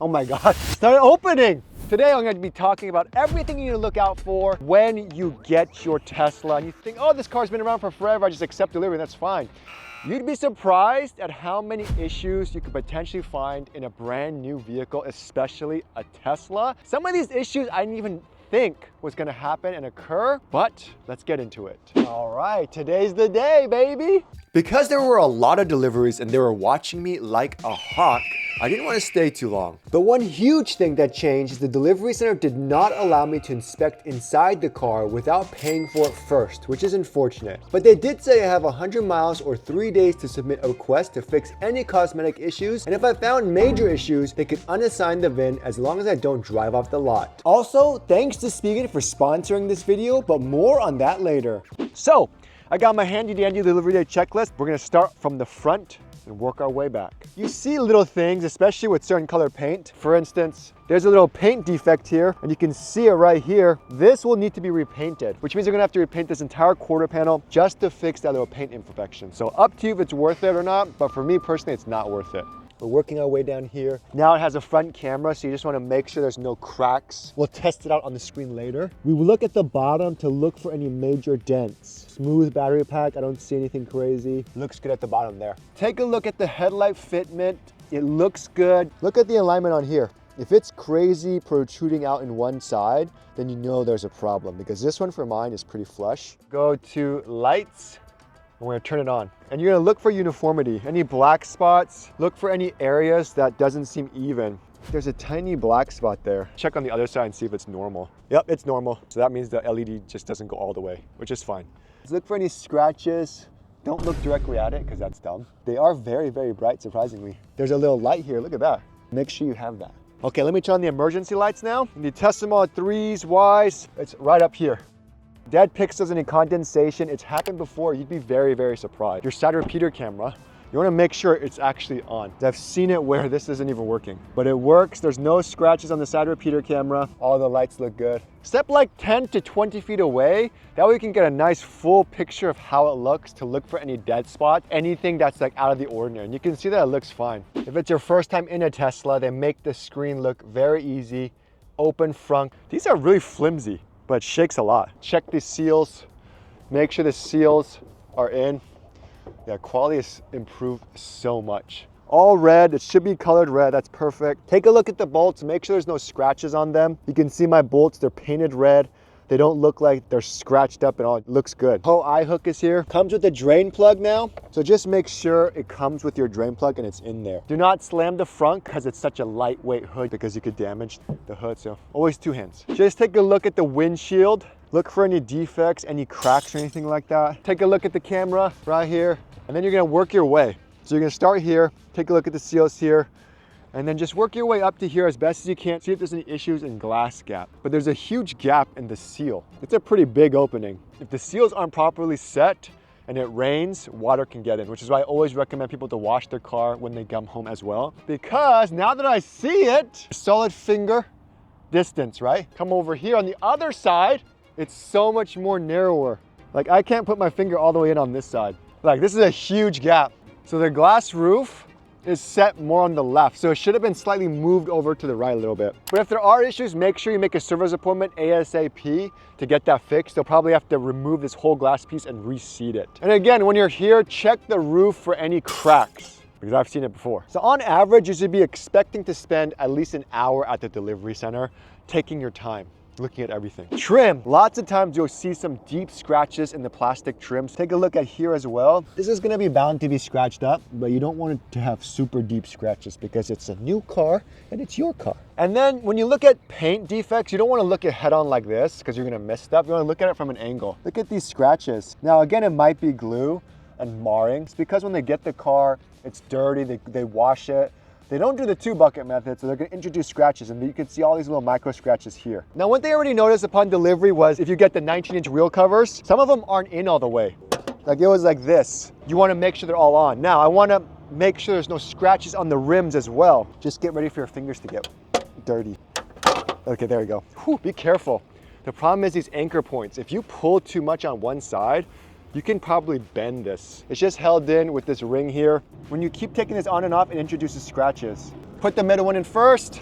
Oh my God, start opening. Today I'm going to be talking about everything you need to look out for when you get your Tesla and you think, oh, this car's been around for forever, I just accept delivery, that's fine. You'd be surprised at how many issues you could potentially find in a brand new vehicle, especially a Tesla. Some of these issues I didn't even think was gonna happen and occur, but let's get into it. All right, today's the day, baby. Because there were a lot of deliveries and they were watching me like a hawk, I didn't want to stay too long. But one huge thing that changed is the delivery center did not allow me to inspect inside the car without paying for it first, which is unfortunate. But they did say I have 100 miles or 3 days to submit a request to fix any cosmetic issues, and if I found major issues, they could unassign the VIN as long as I don't drive off the lot. Also, thanks to Spigen for sponsoring this video, but more on that later. So, I got my handy dandy delivery day checklist. We're gonna start from the front and work our way back. You see little things, especially with certain color paint. For instance, there's a little paint defect here, and you can see it right here. This will need to be repainted, which means you're gonna have to repaint this entire quarter panel just to fix that little paint imperfection. So up to you if it's worth it or not, but for me personally, it's not worth it. We're working our way down here. Now it has a front camera, so you just wanna make sure there's no cracks. We'll test it out on the screen later. We will look at the bottom to look for any major dents. Smooth battery pack, I don't see anything crazy. Looks good at the bottom there. Take a look at the headlight fitment. It looks good. Look at the alignment on here. If it's crazy protruding out in one side, then you know there's a problem, because this one for mine is pretty flush. Go to lights. We're gonna turn it on. And you're gonna look for uniformity. Any black spots, look for any areas that doesn't seem even. There's a tiny black spot there. Check on the other side and see if it's normal. Yep, it's normal. So that means the LED just doesn't go all the way, which is fine. Let's look for any scratches. Don't look directly at it, because that's dumb. They are very, very bright, surprisingly. There's a little light here, look at that. Make sure you have that. Okay, let me turn on the emergency lights now. The Tesla Model 3s, Ys, it's right up here. Dead pixels, any condensation, it's happened before. You'd be very, very surprised. Your side repeater camera, you wanna make sure it's actually on. I've seen it where this isn't even working, but it works. There's no scratches on the side repeater camera. All the lights look good. Step like 10 to 20 feet away. That way you can get a nice full picture of how it looks to look for any dead spot, anything that's like out of the ordinary. And you can see that it looks fine. If it's your first time in a Tesla, they make the screen look very easy. Open front. These are really flimsy, but it shakes a lot. Check the seals, make sure the seals are in. Yeah, quality has improved so much. All red, it should be colored red, that's perfect. Take a look at the bolts, make sure there's no scratches on them. You can see my bolts, they're painted red. They don't look like they're scratched up at all. It looks good. Tow eye hook is here. Comes with a drain plug now. So just make sure it comes with your drain plug and it's in there. Do not slam the front because it's such a lightweight hood, because you could damage the hood. So always two hands. Just take a look at the windshield. Look for any defects, any cracks or anything like that. Take a look at the camera right here. And then you're gonna work your way. So you're gonna start here, take a look at the seals here, and then just work your way up to here as best as you can. See if there's any issues in glass gap. But there's a huge gap in the seal. It's a pretty big opening. If the seals aren't properly set and it rains, water can get in, which is why I always recommend people to wash their car when they come home as well. Because now that I see it, solid finger distance, right? Come over here on the other side, it's so much more narrower. Like I can't put my finger all the way in on this side. Like this is a huge gap. So the glass roof is set more on the left. So it should have been slightly moved over to the right a little bit. But if there are issues, make sure you make a service appointment ASAP to get that fixed. They'll probably have to remove this whole glass piece and reseat it. And again, when you're here, check the roof for any cracks, because I've seen it before. So on average, you should be expecting to spend at least an hour at the delivery center, taking your time, looking at everything. Trim, lots of times you'll see some deep scratches in the plastic trims. Take a look at here as well. This is gonna be bound to be scratched up, but you don't want it to have super deep scratches because it's a new car and it's your car. And then when you look at paint defects, you don't wanna look at head on like this because you're gonna miss stuff. You wanna look at it from an angle. Look at these scratches. Now again, it might be glue and marring. It's because when they get the car, it's dirty, they wash it. They don't do the 2-bucket method, so they're gonna introduce scratches, and you can see all these little micro scratches here. Now, one thing I already noticed upon delivery was if you get the 19-inch wheel covers, some of them aren't in all the way. Like it was like this. You wanna make sure they're all on. Now, I wanna make sure there's no scratches on the rims as well. Just get ready for your fingers to get dirty. Okay, there you go. Whew, be careful. The problem is these anchor points. If you pull too much on one side, you can probably bend this. It's just held in with this ring here. When you keep taking this on and off, it introduces scratches. Put the middle one in first.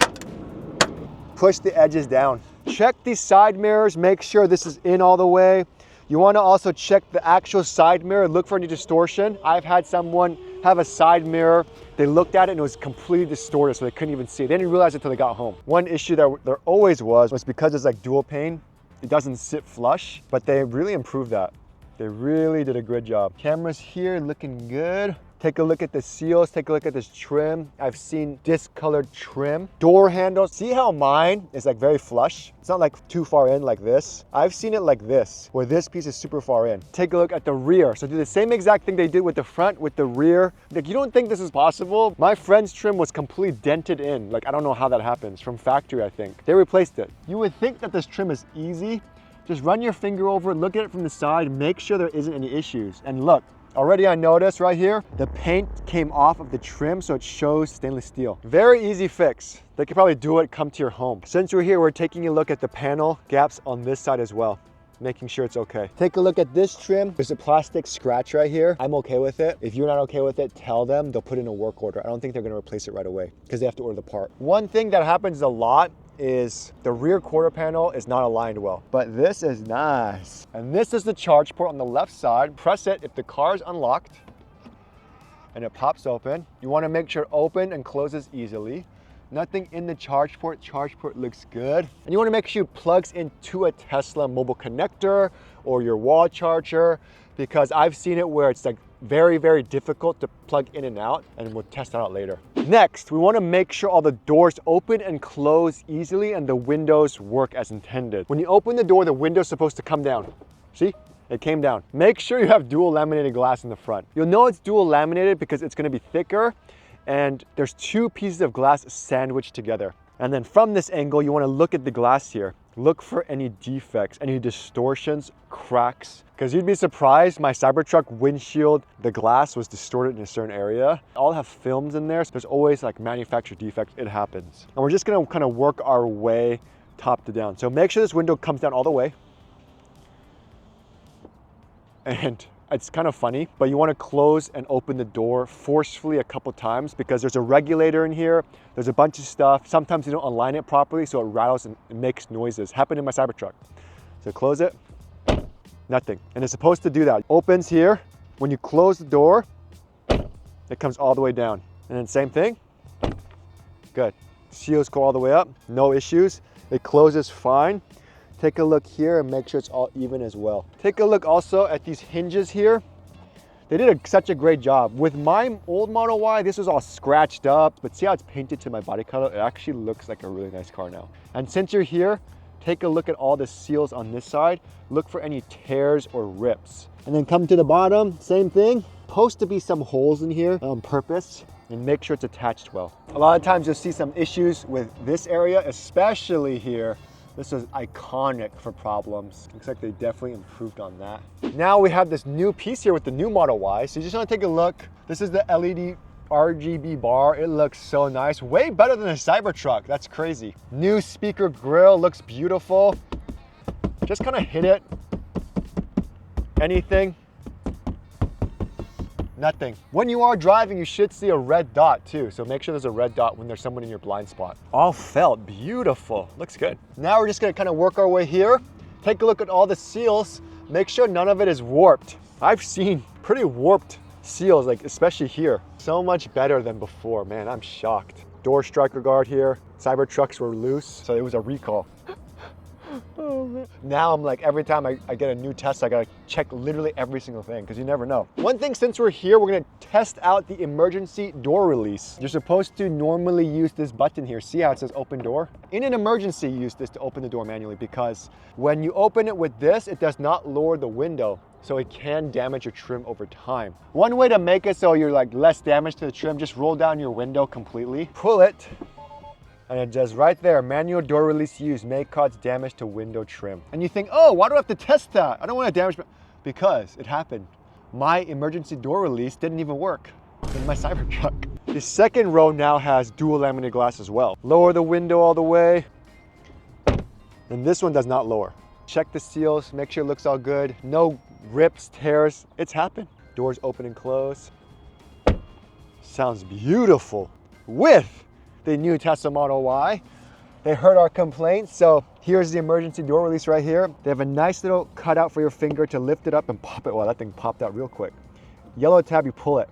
Push the edges down. Check these side mirrors, make sure this is in all the way. You want to also check the actual side mirror, look for any distortion. I've had someone have a side mirror, they looked at it and it was completely distorted, so they couldn't even see it. They didn't realize it until they got home. One issue that there always was because it's like dual pane, it doesn't sit flush, but they really improved that. They really did a good job. Cameras here looking good. Take a look at the seals, take a look at this trim. I've seen discolored trim. Door handles, see how mine is like very flush? It's not like too far in like this. I've seen it like this, where this piece is super far in. Take a look at the rear. So do the same exact thing they did with the front, with the rear. Like, you don't think this is possible? My friend's trim was completely dented in. Like, I don't know how that happens. From factory, I think. They replaced it. You would think that this trim is easy. Just run your finger over it, look at it from the side, make sure there isn't any issues. And look, already I noticed right here, the paint came off of the trim, so it shows stainless steel. Very easy fix. They could probably do it, come to your home. Since we're here, we're taking a look at the panel gaps on this side as well, making sure it's okay. Take a look at this trim. There's a plastic scratch right here. I'm okay with it. If you're not okay with it, tell them. They'll put in a work order. I don't think they're gonna replace it right away because they have to order the part. One thing that happens a lot is the rear quarter panel is not aligned well, but this is nice. And this is the charge port on the left side. Press it if the car is unlocked and it pops open. You want to make sure it opens and closes easily. Nothing in the charge port looks good. And you want to make sure it plugs into a Tesla mobile connector or your wall charger, because I've seen it where it's like very, very difficult to plug in and out, and we'll test that out later. Next, we want to make sure all the doors open and close easily and the windows work as intended. When you open the door, the window's supposed to come down. See? It came down. Make sure you have dual laminated glass in the front. You'll know it's dual laminated because it's going to be thicker and there's two pieces of glass sandwiched together. And then from this angle, you want to look at the glass here. Look for any defects, any distortions, cracks. Because you'd be surprised, my Cybertruck windshield, the glass was distorted in a certain area. All have films in there, so there's always like manufacturer defects. It happens. And we're just gonna kind of work our way top to down. So make sure this window comes down all the way. And it's kind of funny, but you want to close and open the door forcefully a couple times because there's a regulator in here. There's a bunch of stuff. Sometimes you don't align it properly, so it rattles and it makes noises. Happened in my Cybertruck. So close it, nothing. And it's supposed to do that. Opens here. When you close the door, it comes all the way down. And then same thing. Good. Seals go all the way up, no issues. It closes fine. Take a look here and make sure it's all even as well. Take a look also at these hinges here. They did such a great job. With my old Model Y, this was all scratched up, but see how it's painted to my body color? It actually looks like a really nice car now. And since you're here, take a look at all the seals on this side. Look for any tears or rips. And then come to the bottom, same thing. Supposed to be some holes in here on purpose, and make sure it's attached well. A lot of times you'll see some issues with this area, especially here. This is iconic for problems. Looks like they definitely improved on that. Now we have this new piece here with the new Model Y. So you just want to take a look. This is the LED RGB bar. It looks so nice. Way better than a Cybertruck. That's crazy. New speaker grill looks beautiful. Just kind of hit it. Anything. Nothing. When you are driving, you should see a red dot too. So make sure there's a red dot when there's someone in your blind spot. All felt beautiful. Looks good. Now we're just gonna kind of work our way here. Take a look at all the seals. Make sure none of it is warped. I've seen pretty warped seals, like especially here. So much better than before, man, I'm shocked. Door striker guard here. Cybertrucks were loose, so it was a recall. Oh, man. Now I'm like, every time I get a new Tesla, I gotta check literally every single thing because you never know. One thing, since we're here, we're gonna test out the emergency door release. You're supposed to normally use this button here. See how it says open door? In an emergency, you use this to open the door manually because when you open it with this, it does not lower the window. So it can damage your trim over time. One way to make it so you're like less damage to the trim, just roll down your window completely, pull it, and it does right there, manual door release used may cause damage to window trim. And you think, oh, why do I have to test that? I don't want to damage, because it happened. My emergency door release didn't even work in my Cybertruck. The second row now has dual laminated glass as well. Lower the window all the way. And this one does not lower. Check the seals, make sure it looks all good. No rips, tears, it's happened. Doors open and close. Sounds beautiful with the new Tesla Model Y. They heard our complaints, so here's the emergency door release right here. They have a nice little cutout for your finger to lift it up and pop it. Wow, that thing popped out real quick. Yellow tab, you pull it,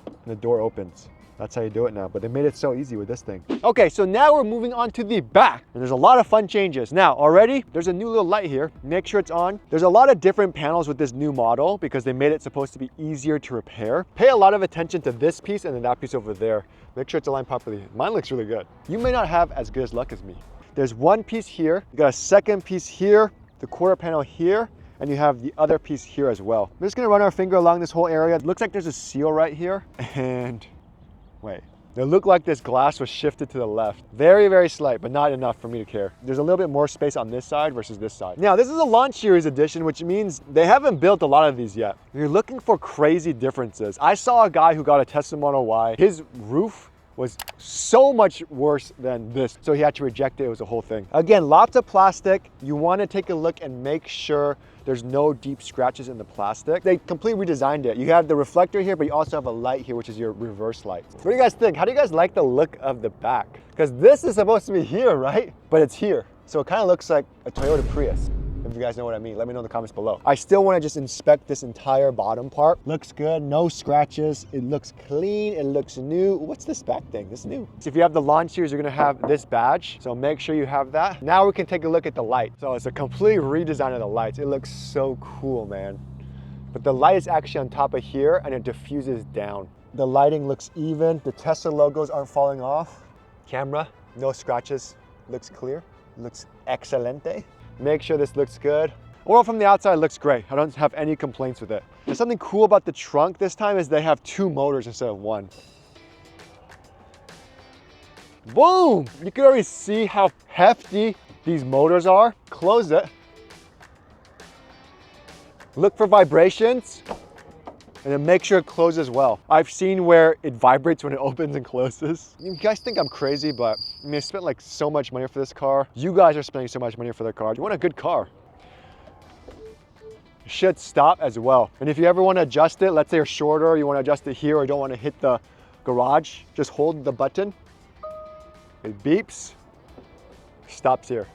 and the door opens. That's how you do it now, but they made it so easy with this thing. Okay, so now we're moving on to the back, and there's a lot of fun changes. Now, already, there's a new little light here. Make sure it's on. There's a lot of different panels with this new model because they made it supposed to be easier to repair. Pay a lot of attention to this piece and then that piece over there. Make sure it's aligned properly. Mine looks really good. You may not have as good as luck as me. There's one piece here. You got a second piece here, the quarter panel here, and you have the other piece here as well. We're just gonna run our finger along this whole area. It looks like there's a seal right here, and wait. It looked like this glass was shifted to the left. Very, very slight, but not enough for me to care. There's a little bit more space on this side versus this side. Now, this is a launch series edition, which means they haven't built a lot of these yet. You're looking for crazy differences. I saw a guy who got a Tesla Model Y. His roof was so much worse than this, so he had to reject it. It was a whole thing. Again, lots of plastic. You want to take a look and make sure there's no deep scratches in the plastic. They completely redesigned it. You have the reflector here, but you also have a light here, which is your reverse light. What do you guys think? How do you guys like the look of the back? Because this is supposed to be here, right? But it's here. So it kind of looks like a Toyota Prius. If you guys know what I mean, let me know in the comments below. I still want to just inspect this entire bottom part. Looks good, no scratches. It looks clean, it looks new. What's this back thing? This is new. So if you have the launch series, you're gonna have this badge. So make sure you have that. Now we can take a look at the light. So it's a complete redesign of the lights. It looks so cool, man. But the light is actually on top of here and it diffuses down. The lighting looks even. The Tesla logos aren't falling off. Camera, no scratches. Looks clear, looks excelente. Make sure this looks good. Overall from the outside, it looks great. I don't have any complaints with it. There's something cool about the trunk this time is they have 2 motors instead of 1. Boom! You can already see how hefty these motors are. Close it. Look for vibrations and then make sure it closes well. I've seen where it vibrates when it opens and closes. You guys think I'm crazy, but I mean, I spent like so much money for this car. You guys are spending so much money for the car. You want a good car. It should stop as well. And if you ever want to adjust it, let's say you're shorter, you want to adjust it here or you don't want to hit the garage, just hold the button. It beeps, stops here.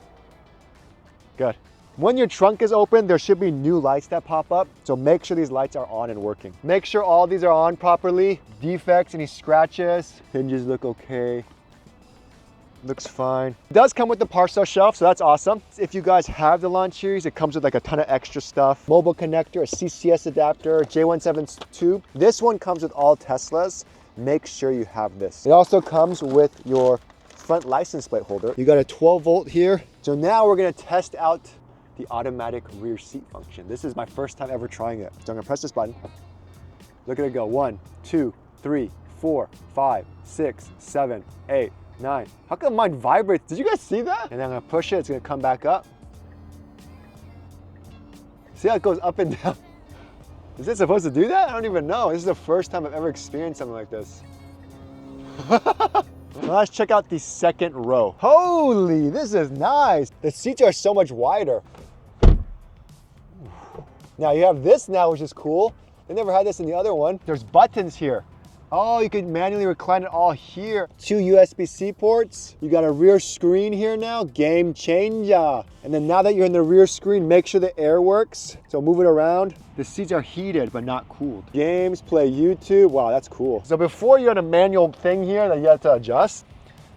Good. When your trunk is open, there should be new lights that pop up. So make sure these lights are on and working. Make sure all these are on properly. Defects, any scratches, hinges look okay. Looks fine. It does come with the parcel shelf, so that's awesome. If you guys have the launch series, it comes with like a ton of extra stuff. Mobile connector, a CCS adapter, J17 tube. This one comes with all Teslas. Make sure you have this. It also comes with your front license plate holder. You got a 12 volt here. So now we're gonna test out the automatic rear seat function. This is my first time ever trying it. So I'm gonna press this button. Look at it go. 1, 2, 3, 4, 5, 6, 7, 8, 9. How come mine vibrates? Did you guys see that? And then I'm gonna push it, it's gonna come back up. See how it goes up and down? Is it supposed to do that? I don't even know. This is the first time I've ever experienced something like this. Now let's check out the second row. Holy, this is nice. The seats are so much wider. Now you have this now, which is cool. They never had this in the other one. There's buttons here. Oh, you can manually recline it all here. 2 USB-C ports. You got a rear screen here now, game changer. And then now that you're in the rear screen, make sure the air works. So move it around. The seats are heated, but not cooled. Games, play YouTube. Wow, that's cool. So before you had a manual thing here that you had to adjust,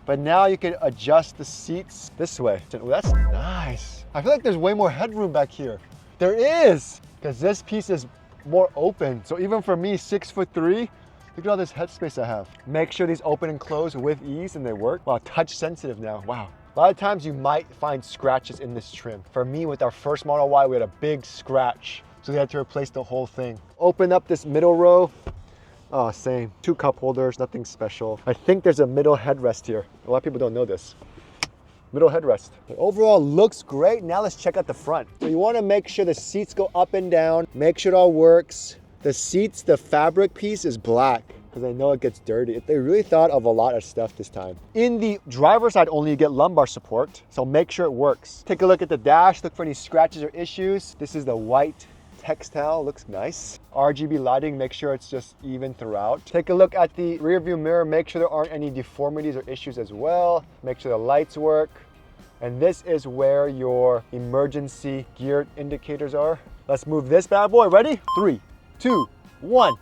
but now you can adjust the seats this way. Oh, that's nice. I feel like there's way more headroom back here. There is, because this piece is more open. So even for me, 6'3", look at all this headspace I have. Make sure these open and close with ease and they work. Wow, touch sensitive now, wow. A lot of times you might find scratches in this trim. For me, with our first Model Y, we had a big scratch. So we had to replace the whole thing. Open up this middle row. Oh, same. 2 cup holders, nothing special. I think there's a middle headrest here. A lot of people don't know this. Middle headrest. But overall, looks great. Now let's check out the front. So you wanna make sure the seats go up and down. Make sure it all works. The seats, the fabric piece is black because I know it gets dirty. They really thought of a lot of stuff this time. In the driver's side only, you get lumbar support, so make sure it works. Take a look at the dash, look for any scratches or issues. This is the white textile, looks nice. RGB lighting, make sure it's just even throughout. Take a look at the rear view mirror, make sure there aren't any deformities or issues as well. Make sure the lights work. And this is where your emergency gear indicators are. Let's move this bad boy. Ready? 3, 2, 1.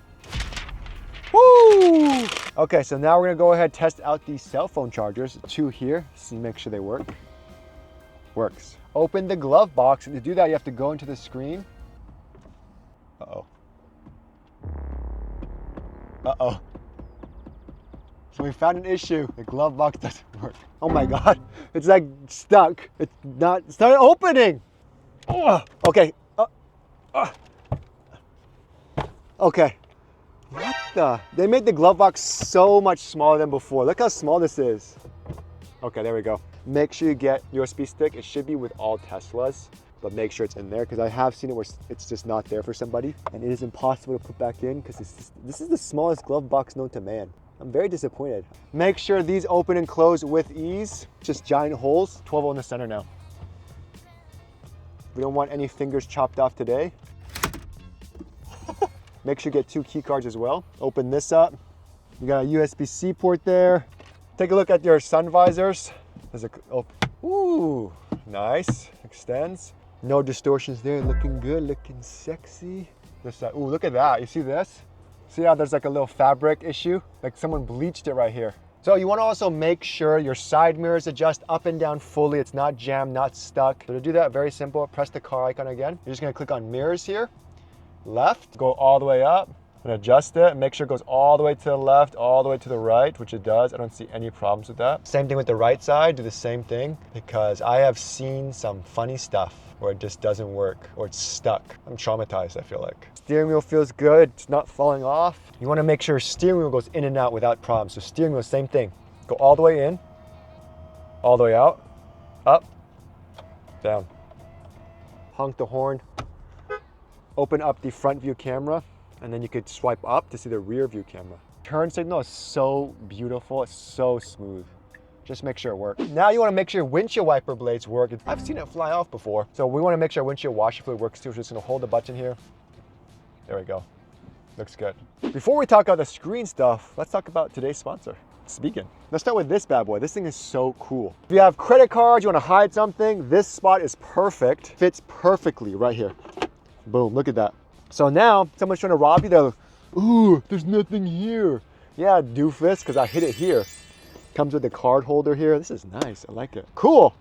Woo! Okay, so now we're gonna go ahead and test out these cell phone chargers. 2 here, so make sure they work. Works. Open the glove box, and to do that, you have to go into the screen. Uh-oh. Uh-oh. So we found an issue. The glove box doesn't work. Oh my God, it's like stuck. It's not opening. Okay. Okay. What the? They made the glove box so much smaller than before. Look how small this is. Okay, there we go. Make sure you get USB stick. It should be with all Teslas, but make sure it's in there because I have seen it where it's just not there for somebody, and it is impossible to put back in because this is the smallest glove box known to man. I'm very disappointed. Make sure these open and close with ease. Just giant holes, 12 in the center now. We don't want any fingers chopped off today. Make sure you get 2 key cards as well. Open this up. You got a USB-C port there. Take a look at your sun visors. There's ooh, nice, extends. No distortions there, looking good, looking sexy. This side, ooh, look at that, you see this? See how there's like a little fabric issue? Like someone bleached it right here. So you wanna also make sure your side mirrors adjust up and down fully. It's not jammed, not stuck. So to do that, very simple, press the car icon again. You're just gonna click on mirrors here. Left, go all the way up and adjust it. Make sure it goes all the way to the left, all the way to the right, which it does. I don't see any problems with that. Same thing with the right side, do the same thing because I have seen some funny stuff where it just doesn't work or it's stuck. I'm traumatized, I feel like. Steering wheel feels good, it's not falling off. You wanna make sure steering wheel goes in and out without problems. So steering wheel, same thing. Go all the way in, all the way out, up, down. Honk the horn. Open up the front view camera, and then you could swipe up to see the rear view camera. Turn signal is so beautiful, it's so smooth. Just make sure it works. Now you wanna make sure your windshield wiper blades work. I've seen it fly off before. So we wanna make sure our windshield washer fluid works too. We're just gonna hold the button here. There we go, looks good. Before we talk about the screen stuff, let's talk about today's sponsor, Spigen. Let's start with this bad boy. This thing is so cool. If you have credit cards, you wanna hide something, this spot is perfect. Fits perfectly right here. Boom, look at that. So now, someone's trying to rob you, they're like, ooh, there's nothing here. Yeah, doofus, because I hid it here. Comes with a card holder here. This is nice, I like it. Cool,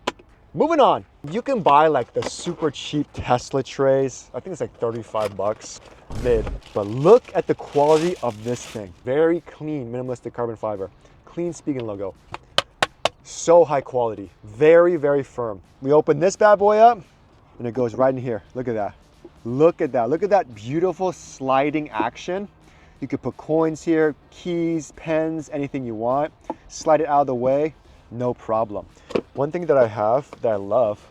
moving on. You can buy like the super cheap Tesla trays. I think it's like 35 bucks mid. But look at the quality of this thing. Very clean, minimalistic carbon fiber. Clean Spigen logo. So high quality, very, very firm. We open this bad boy up and it goes right in here. Look at that. Look at that. Look at that beautiful sliding action. You could put coins here, keys, pens, anything you want. Slide it out of the way, no problem. One thing that I have that I love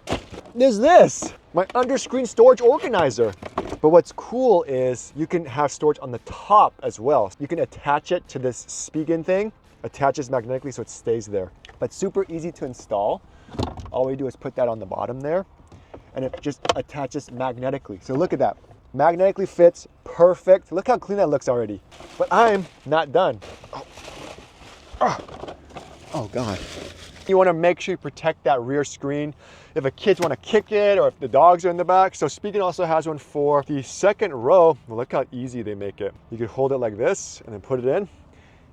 is this, my under-screen storage organizer. But what's cool is you can have storage on the top as well. You can attach it to this Spigen thing, attaches magnetically so it stays there. But super easy to install. All we do is put that on the bottom there, and it just attaches magnetically. So look at that, magnetically fits, perfect. Look how clean that looks already. But I'm not done. Oh God. You wanna make sure you protect that rear screen if the kids wanna kick it or if the dogs are in the back. So Spigen also has one for the second row. Well, look how easy they make it. You could hold it like this and then put it in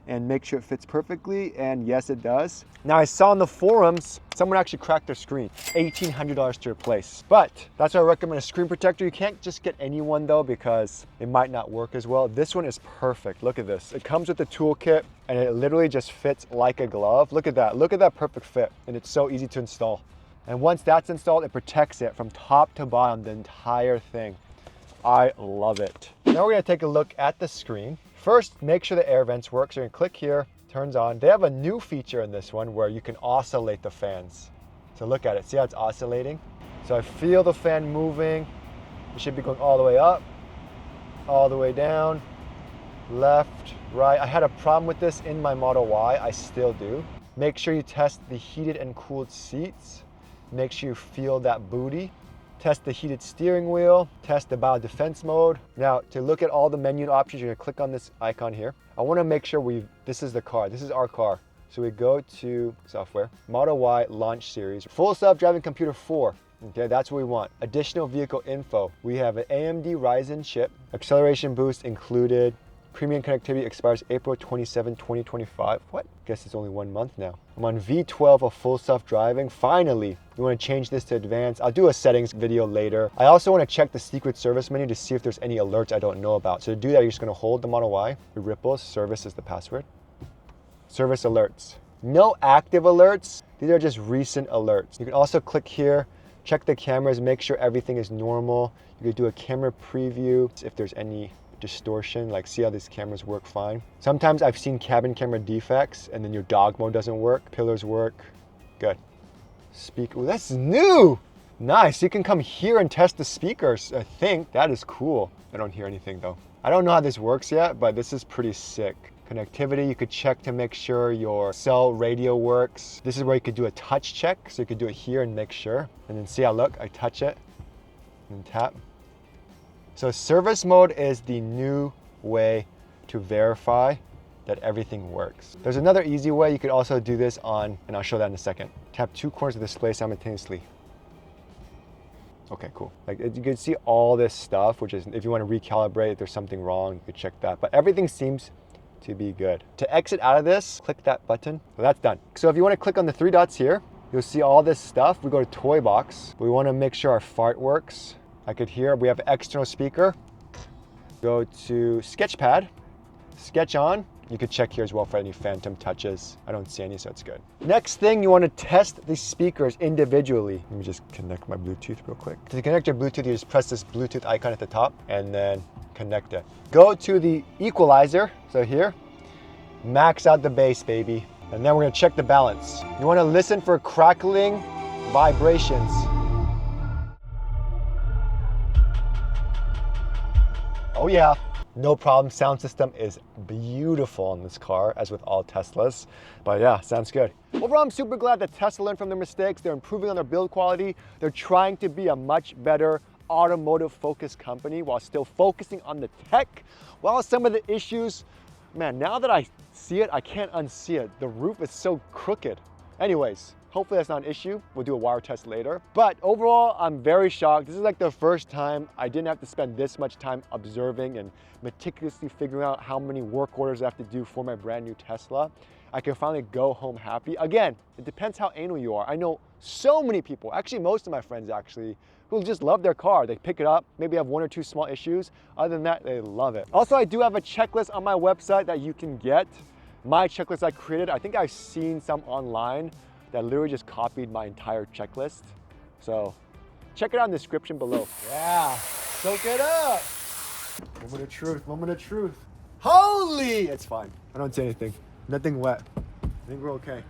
and make sure it fits perfectly, and yes, it does. Now, I saw in the forums, someone actually cracked their screen, $1,800 to replace. But that's why I recommend a screen protector. You can't just get any one though, because it might not work as well. This one is perfect, look at this. It comes with the toolkit, and it literally just fits like a glove. Look at that perfect fit, and it's so easy to install. And once that's installed, it protects it from top to bottom, the entire thing. I love it. Now we're gonna take a look at the screen. First, make sure the air vents work. So you're gonna click here, turns on. They have a new feature in this one where you can oscillate the fans. So look at it, see how it's oscillating? So I feel the fan moving. It should be going all the way up, all the way down, left, right. I had a problem with this in my Model Y, I still do. Make sure you test the heated and cooled seats. Make sure you feel that booty. test the heated steering wheel, test the biodefense mode. Now, to look at all the menu options, you're gonna click on this icon here. I wanna make sure this is the car, this is our car. So we go to software, Model Y Launch Series, full self-driving computer 4. Okay, that's what we want. Additional vehicle info. We have an AMD Ryzen chip, acceleration boost included, premium connectivity expires April 27, 2025. What? Guess it's only 1 month now. I'm on V12 of full self-driving. Finally, we want to change this to advanced. I'll do a settings video later. I also want to check the secret service menu to see if there's any alerts I don't know about. So to do that, you're just going to hold the Model Y. Ripples, service is the password. Service alerts. No active alerts. These are just recent alerts. You can also click here, check the cameras, make sure everything is normal. You could do a camera preview if there's any distortion, like see how these cameras work fine. Sometimes I've seen cabin camera defects and then your dog mode doesn't work, pillars work, good. Speaker, ooh, that's new. Nice, you can come here and test the speakers, I think. That is cool. I don't hear anything though. I don't know how this works yet, but this is pretty sick. Connectivity, you could check to make sure your cell radio works. This is where you could do a touch check, so you could do it here and make sure. And then see how, look, I touch it and tap. So service mode is the new way to verify that everything works. There's another easy way. You could also do this on, and I'll show that in a second. Tap 2 corners of the display simultaneously. Okay, cool. Like you can see all this stuff, which is if you want to recalibrate, if there's something wrong, you could check that. But everything seems to be good. To exit out of this, click that button. Well, that's done. So if you want to click on the 3 dots here, you'll see all this stuff. We go to toy box. We want to make sure our fart works. I could hear, we have an external speaker. Go to sketchpad, sketch on. You could check here as well for any phantom touches. I don't see any, so it's good. Next thing, you want to test the speakers individually. Let me just connect my Bluetooth real quick. To connect your Bluetooth, you just press this Bluetooth icon at the top and then connect it. Go to the equalizer, so here, max out the bass, baby. And then we're gonna check the balance. You wanna listen for crackling vibrations. Oh yeah, no problem. Sound system is beautiful on this car, as with all Teslas. But yeah, sounds good. Overall, I'm super glad that Tesla learned from their mistakes. They're improving on their build quality. They're trying to be a much better automotive focused company while still focusing on the tech. While some of the issues, man, now that I see it, I can't unsee it. The roof is so crooked. Anyways, hopefully that's not an issue. We'll do a wire test later. But overall, I'm very shocked. This is like the first time I didn't have to spend this much time observing and meticulously figuring out how many work orders I have to do for my brand new Tesla. I can finally go home happy. Again, it depends how anal you are. I know so many people, actually most of my friends actually, who just love their car. They pick it up, maybe have 1 or 2 small issues. Other than that, they love it. Also, I do have a checklist on my website that you can get. My checklist I created, I think I've seen some online that literally just copied my entire checklist. So check it out in the description below. Yeah, soak it up. Moment of truth, moment of truth. Holy, it's fine. I don't see anything. Nothing wet. I think we're okay.